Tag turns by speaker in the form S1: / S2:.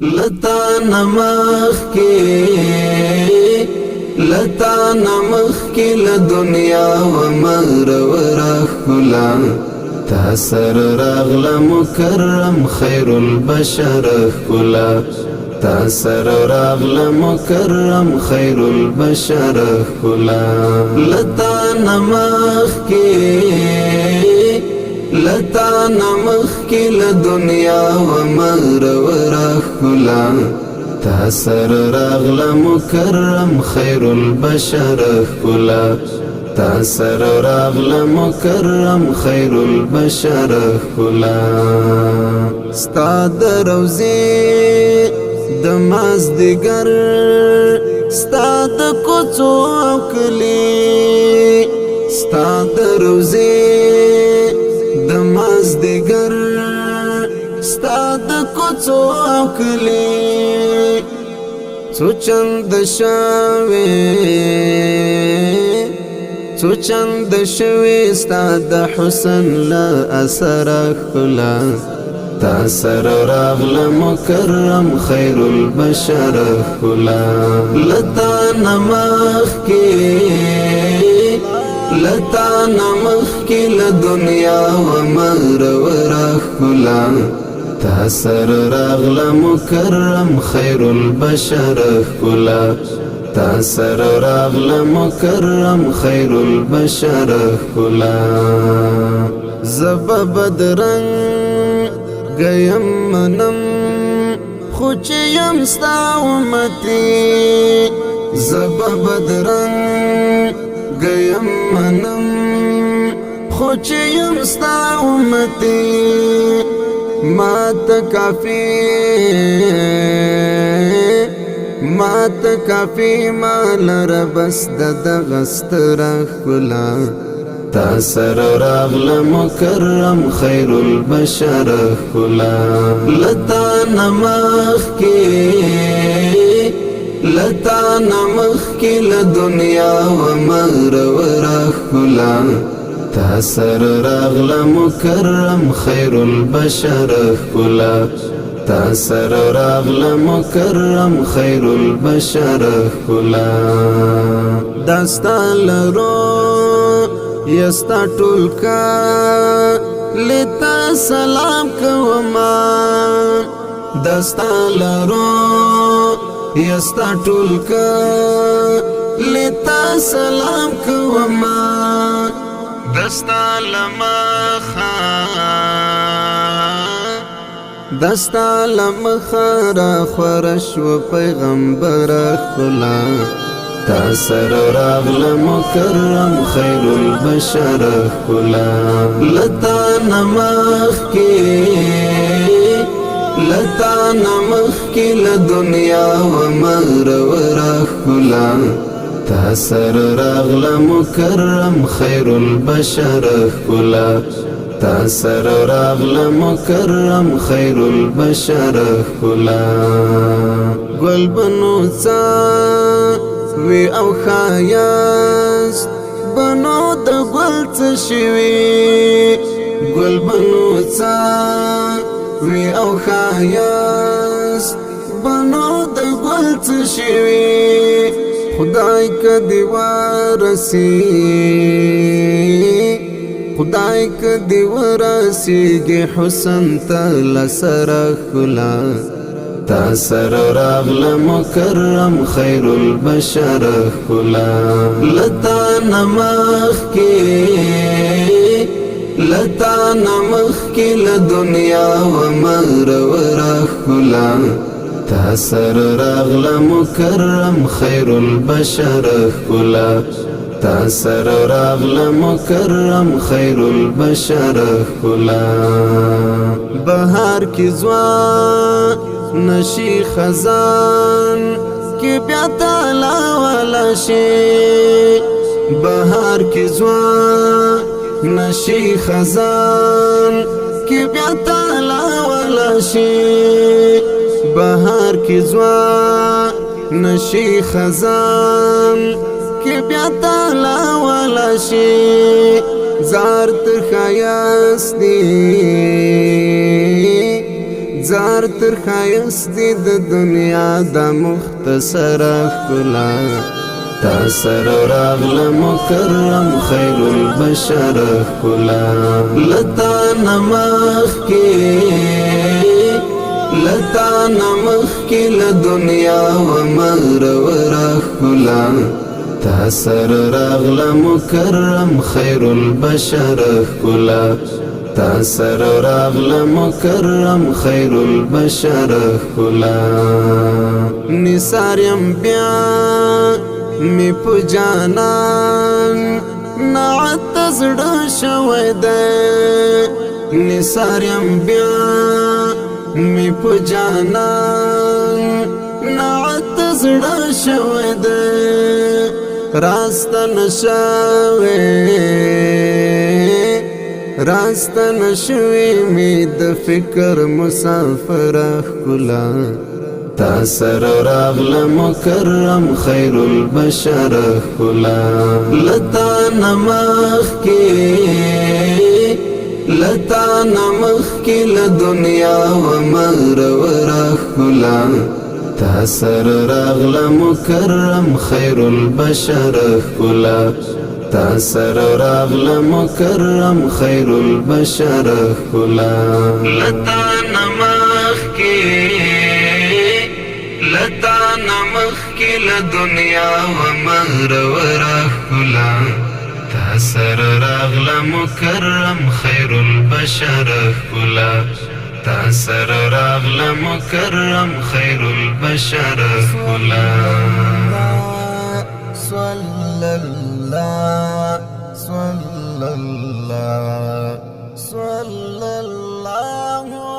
S1: لتا نمخ کی لدنیا و مغرور اخلا تاثر راغل مکرم خیر البشر اخلا تاثر راغل مکرم خیر البشر اخلا لتا نمخ کی لدنیا و مغرور اخلا تاثر راغل مکرم خیر البشر اخلا تاثر راغل مکرم خیر البشر اخلا ستا د روزي د مازدیګر ستا د کوڅو او کلی ستا د روزي د مازدیګر ستا د کوڅو او کلی څو چند شوي ستا د حسن لا اثر اخلا تاثر راغل مکرم خیر البشر اخلا لتا نمخ کی لدنیا و مغرور اخلا تاثر راغل مکرم خیر البشر اخلا تاثر راغل مکرم خیر البشر اخلا زب بدرنگ گیم منم خوچیم ستا امتی زب بدرنگ گیم منم خوچیم ستا امتی مات کافی مال ربس دغستر اخلا تاثر راغل مکرم خیر البشر اخلا لتا نمخ کی لدنیا و مغرور اخلا تاثر راغل مکرم خیر البشر اخلا تاثر راغل مکرم خیر البشر اخلا داستا لرو یستا ټولکا لتا سلام کوما داستا لرو یستا ټولکا لتا سلام کوما دستا لمخا را خورش و پیغمبر اخلا تاثر راغل مکرم خیر البشر اخلا لتا نمخ کی لدنیا و مغرور اخلا تاثر راغل مکرم خیر البشر اخلا تاثر راغل مکرم خیر البشر اخلا گل بنو څا وی او خایاست بنو د گل څه شوی گل بنو څا وی او خایاست بنو د گل څه شوی خدای کدی ورسیږي حسن تل سر اخلا تاثر راغل مکرم خیر البشر اخلا لتا نمخ کی لدنیا و مغرور اخلا تاثر راغل مکرم خیر البشر اخلا تاثر راغل مکرم خیر البشر اخلا بهار کی ځوان نشي خزان کی بیا تعالی والا شي بهار کی ځوان نشي خزان کی بیا تعالی والا شي بهار کی ځوان نشي خزان کی بیا تعالی والا شي زار تر خیاس دی زار تر خایست دی د دنیا دا مختصر ښکلا تا سره راغله مکرم خیر البشر ښکلا لتا نه مخکې لتا نه مخکې له دنیا ومغروره ښکلا تا سره راغله مکرم خیر البشر ښکلا تا سره راغله مکرم خیر البشر ښکلا نثار یم بیا می په جانان نعت زړه شوی دی نثار یم بیا می په جانان نعت زړه شوی دی راسته نشوی می د فکر مسافر ښکلا تا سره راغله مکرم خیر البشر ښکلا لتا نه مخکې له دنیا ومغروره ښکلا تا سره راغله مکرم خیر البشر ښکلا تا سره راغله مکرم خیر البشر ښکلا لتا نه مخکې له دنیا ومغروره ښکلا تا سره راغله مکرم خیر البشر ښکلا تا سره راغله مکرم خیر البشر ښکلا صلی الله